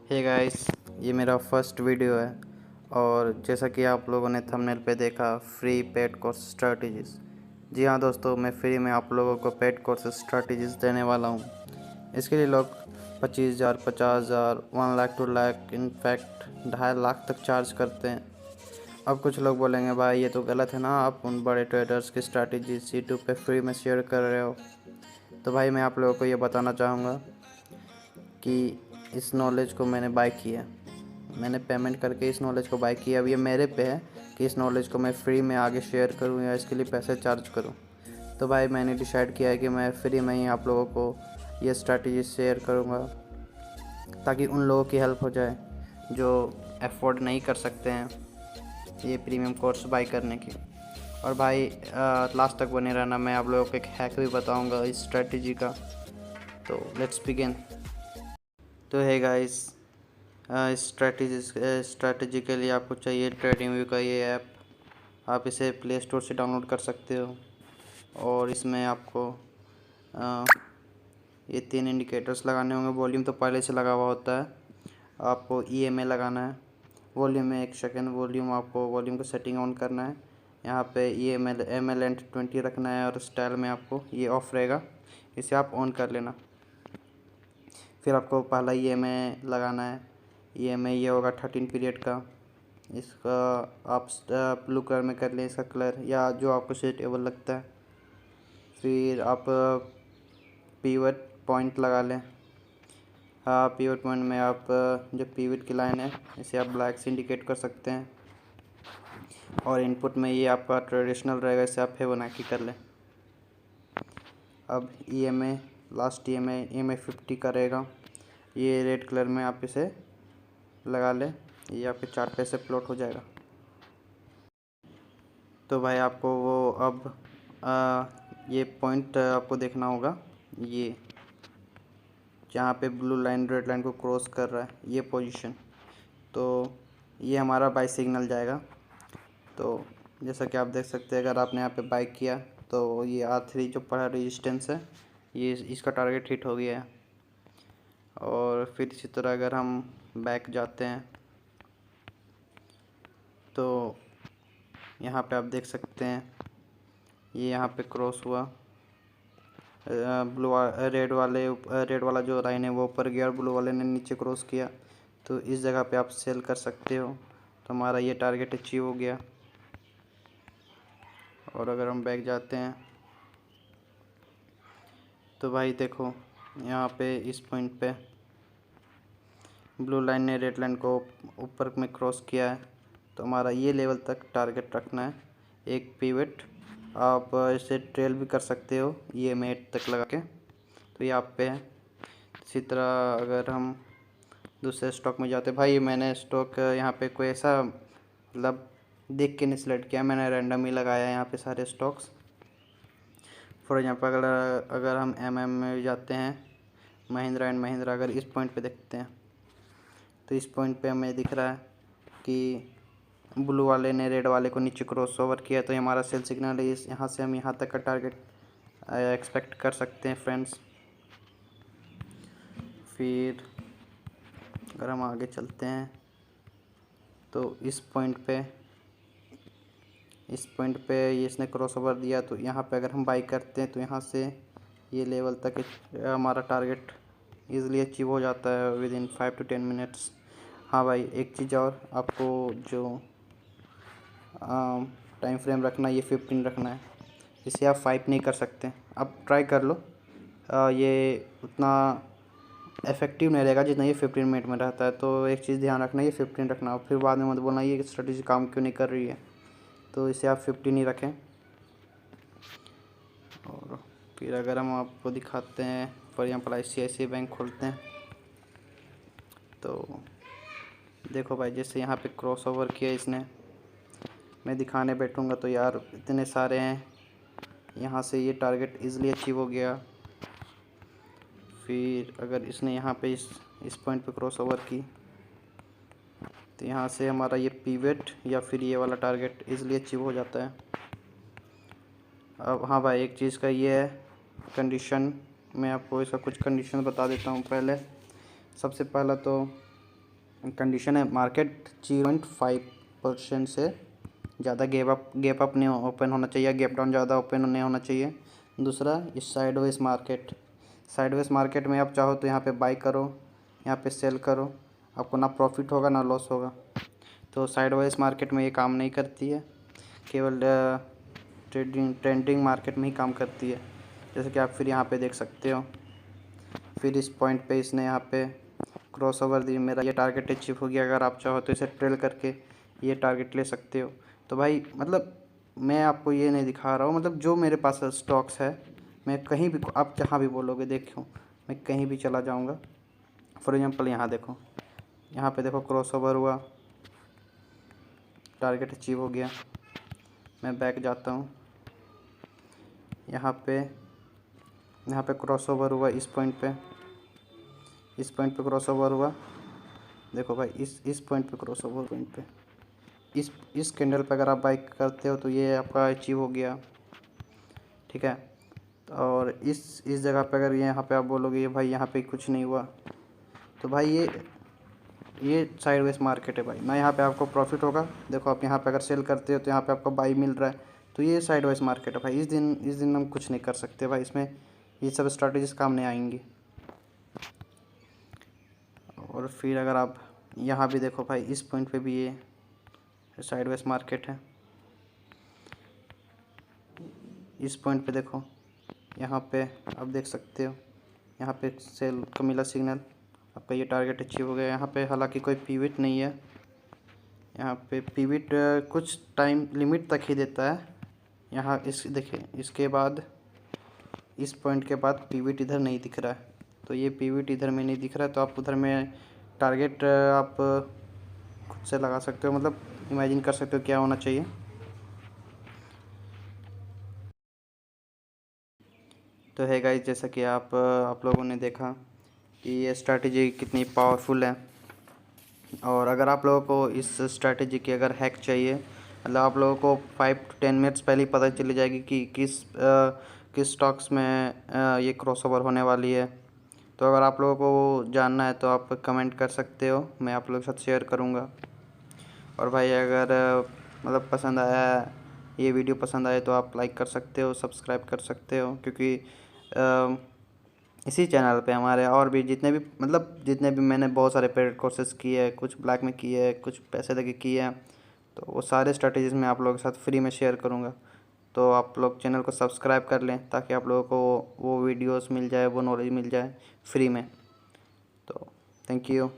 Hey guys, ये मेरा first video है और जैसा कि आप लोगों ने थंबनेल पे देखा, फ्री पेड कोर्स स्ट्रैटेजीज़। जी हाँ दोस्तों, मैं फ्री में आप लोगों को पेड कोर्स स्ट्रैटेजीज़ देने वाला हूँ। इसके लिए लोग 25,000, 50,000, 1 लाख, 2 लाख, इनफैक्ट 2.5 लाख तक चार्ज करते हैं। अब कुछ लोग बोलेंगे भाई ये तो गलत है ना, आप उन बड़े ट्रेडर्स की स्ट्रैटेजीज़ यूट्यूब पे फ्री में शेयर कर रहे हो। तो भाई मैं आप लोगों को ये बताना चाहूँगा कि इस नॉलेज को मैंने बाय किया, मैंने पेमेंट करके इस नॉलेज को बाय किया। अब ये मेरे पे है कि इस नॉलेज को मैं फ्री में आगे शेयर करूँ या इसके लिए पैसे चार्ज करूँ। तो भाई मैंने डिसाइड किया है कि मैं फ्री में ही आप लोगों को ये स्ट्रैटेजी शेयर करूँगा, ताकि उन लोगों की हेल्प हो जाए जो अफोर्ड नहीं कर सकते हैं ये प्रीमियम कोर्स बाय करने की। और भाई लास्ट तक बने रहना, मैं आप लोगों को एक हैक भी बताऊँगा इस स्ट्रैटेजी का। तो लेट्स बिगिन। तो है गाइस, स्ट्रैटेजी के लिए आपको चाहिए ट्रेडिंग व्यू का ये ऐप। आप इसे प्ले स्टोर से डाउनलोड कर सकते हो और इसमें आपको ये 3 इंडिकेटर्स लगाने होंगे। वॉल्यूम तो पहले से लगा हुआ होता है, आपको EMA लगाना है। वॉल्यूम में 1 सेकेंड वॉल्यूम, आपको वॉल्यूम को सेटिंग ऑन करना है। यहाँ पे ML एंड 20 रखना है और स्टाइल में आपको ये ऑफ रहेगा, इसे आप ऑन कर लेना। फिर आपको पहला EMA लगाना है। EMA ये होगा 13 पीरियड का। इसका आप ब्लू कलर में कर लें, इसका कलर या जो आपको सूटेबल लगता है। फिर आप पिवट पॉइंट लगा लें। हाँ, पिवट पॉइंट में आप जो पिवट की लाइन है इसे आप ब्लैक से इंडिकेट कर सकते हैं। और इनपुट में ये आपका ट्रेडिशनल रहेगा, इसे आप फिबोनाची कर लें। अब EMA लास्ट EMA 50 का रहेगा, ये रेड कलर में आप इसे लगा लें, ये आपके चार्ट पे से प्लॉट हो जाएगा। तो भाई आपको वो अब ये पॉइंट आपको देखना होगा, ये जहाँ पे ब्लू लाइन रेड लाइन को क्रॉस कर रहा है ये पोजीशन। तो ये हमारा बाई सिग्नल जाएगा। तो जैसा कि आप देख सकते हैं, अगर आपने यहाँ पे बाई किया तो ये R3 जो पड़ा रेजिस्टेंस है, ये इसका टारगेट हिट हो गया है। और फिर इसी तरह अगर हम बैक जाते हैं तो यहाँ पे आप देख सकते हैं ये यहाँ पे क्रॉस हुआ, रेड वाला जो लाइन है वो ऊपर गया और ब्लू वाले ने नीचे क्रॉस किया। तो इस जगह पे आप सेल कर सकते हो। तो हमारा ये टारगेट अचीव हो गया। और अगर हम बैक जाते हैं तो भाई देखो, यहाँ पे इस पॉइंट पे ब्लू लाइन ने रेड लाइन को ऊपर में क्रॉस किया है। तो हमारा ये लेवल तक टारगेट रखना है। एक पिवट आप इसे ट्रेल भी कर सकते हो EMA तक लगा के। तो ये आप पे है। इसी तरह अगर हम दूसरे स्टॉक में जाते, भाई मैंने स्टॉक यहाँ पे कोई ऐसा मतलब देख के नहीं सिलेक्ट किया, मैंने रैंडम ही लगाया है यहाँ पे सारे स्टॉक्स। फॉर एग्जांपल अगर हम MM में जाते हैं, महिंद्रा एंड महिंद्रा, अगर इस पॉइंट पे देखते हैं तो इस पॉइंट पे हमें दिख रहा है कि ब्लू वाले ने रेड वाले को नीचे क्रॉस ओवर किया। तो ये हमारा सेल सिग्नल है, इस यहाँ से हम यहाँ तक का टारगेट एक्सपेक्ट कर सकते हैं फ्रेंड्स। फिर अगर हम आगे चलते हैं तो इस पॉइंट पे ये इसने क्रॉस ओवर दिया। तो यहाँ पे अगर हम बाई करते हैं तो यहाँ से ये लेवल तक हमारा टारगेट ईज़िली अचीव हो जाता है विद इन 5 to 10 मिनट्स। हाँ भाई, एक चीज़ और, आपको जो टाइम फ्रेम रखना है ये 15 रखना है, इसे आप 5 नहीं कर सकते। आप ट्राई कर लो, ये उतना इफेक्टिव नहीं रहेगा जितना ये 15 मिनट में रहता है। तो एक चीज़ ध्यान रखना, ये 15 रखना। फिर बाद में मत बोलना ये स्ट्रेटजी काम क्यों नहीं कर रही है। तो इसे आप 15 ही रखें। और फिर अगर हम आपको दिखाते हैं, फॉर एग्जाम्पल ICICI बैंक खोलते हैं तो देखो भाई, जैसे यहाँ पे क्रॉस ओवर किया इसने, मैं दिखाने बैठूँगा तो यार इतने सारे हैं, यहाँ से ये टारगेट इजीली अचीव हो गया। फिर अगर इसने यहाँ पे इस पॉइंट पे क्रॉस ओवर की तो यहाँ से हमारा ये पिवट या फिर ये वाला टारगेट इजीली अचीव हो जाता है। अब हाँ भाई, एक चीज़ का ये है कंडीशन, मैं आपको इसका कुछ कंडीशन बता देता हूँ। पहले सबसे पहला तो कंडीशन है मार्केट 0.5% से ज़्यादा गैप अप नहीं ओपन होना चाहिए, गैप डाउन ज़्यादा ओपन नहीं होना चाहिए। दूसरा ये साइडवेज मार्केट में आप चाहो तो यहाँ पे बाई करो, यहाँ पे सेल करो, आपको ना प्रॉफिट होगा ना लॉस होगा। तो साइडवेज मार्केट में ये काम नहीं करती है, केवल ट्रेंडिंग मार्केट में ही काम करती है। जैसे कि आप फिर यहाँ पे देख सकते हो, फिर इस पॉइंट पे इसने यहाँ पे क्रॉसओवर दी, मेरा ये टारगेट अचीव हो गया। अगर आप चाहो तो इसे ट्रेल करके ये टारगेट ले सकते हो। तो भाई मतलब मैं आपको ये नहीं दिखा रहा हूँ, मतलब जो मेरे पास स्टॉक्स है मैं कहीं भी, आप जहाँ भी बोलोगे देखो मैं कहीं भी चला जाऊँगा। फॉर एग्जांपल यहाँ देखो, यहाँ पे देखो क्रॉसओवर हुआ, टारगेट अचीव हो गया। मैं बैक जाता हूँ, यहाँ पे क्रॉसओवर हुआ इस पॉइंट पे क्रॉसओवर हुआ। देखो भाई इस पॉइंट पे क्रॉसओवर पॉइंट पे इस कैंडल पे अगर आप बाई करते हो तो ये आपका अचीव हो गया, ठीक है। और इस जगह पे अगर यहाँ पे आप बोलोगे ये भाई यहाँ पे कुछ नहीं हुआ, तो भाई ये साइडवेज मार्केट है भाई, ना यहाँ पे आपको प्रॉफिट होगा। देखो आप यहाँ पे अगर सेल करते हो तो यहाँ पे आपको बाई मिल रहा है, तो ये साइडवेज मार्केट है भाई। इस दिन हम कुछ नहीं कर सकते भाई, इसमें ये सब स्ट्रैटेजीज काम नहीं आएंगी। और फिर अगर आप यहाँ भी देखो भाई, इस पॉइंट पे भी ये साइडवेज मार्केट है। इस पॉइंट पे देखो, यहाँ पे आप देख सकते हो, यहाँ पे सेल का मिला सिग्नल, आपका ये टारगेट अचीव हो गया। यहाँ पे हालांकि कोई पिवट नहीं है, यहाँ पे पिवट कुछ टाइम लिमिट तक ही देता है। यहाँ इस देखिए, इसके बाद इस पॉइंट के बाद पिवट इधर नहीं दिख रहा है, तो ये पिवट इधर में नहीं दिख रहा है, तो आप उधर में टारगेट आप खुद से लगा सकते हो, मतलब इमेजिन कर सकते हो क्या होना चाहिए। तो है गाइस, जैसा कि आप लोगों ने देखा कि ये स्ट्रैटेजी कितनी पावरफुल है। और अगर आप लोगों को इस स्ट्रैटेजी की अगर हैक चाहिए, मतलब आप लोगों को 5 to 10 मिनट्स पहले ही पता चली जाएगी कि किस स्टॉक्स में ये क्रॉसओवर होने वाली है। तो अगर आप लोगों को जानना है तो आप कमेंट कर सकते हो, मैं आप लोगों के साथ शेयर करूँगा। और भाई अगर मतलब पसंद आया, ये वीडियो पसंद आए तो आप लाइक कर सकते हो, सब्सक्राइब कर सकते हो, क्योंकि इसी चैनल पे हमारे और भी जितने भी मैंने बहुत सारे पेड कोर्सेज़ किए हैं, कुछ ब्लैक में किए हैं, कुछ पैसे देके किए हैं, तो वो सारे स्ट्रैटेजीज़ मैं आप लोगों के साथ फ्री में शेयर करूँगा। तो आप लोग चैनल को सब्सक्राइब कर लें ताकि आप लोगों को वो वीडियोस मिल जाए, वो नॉलेज मिल जाए फ्री में। तो थैंक यू।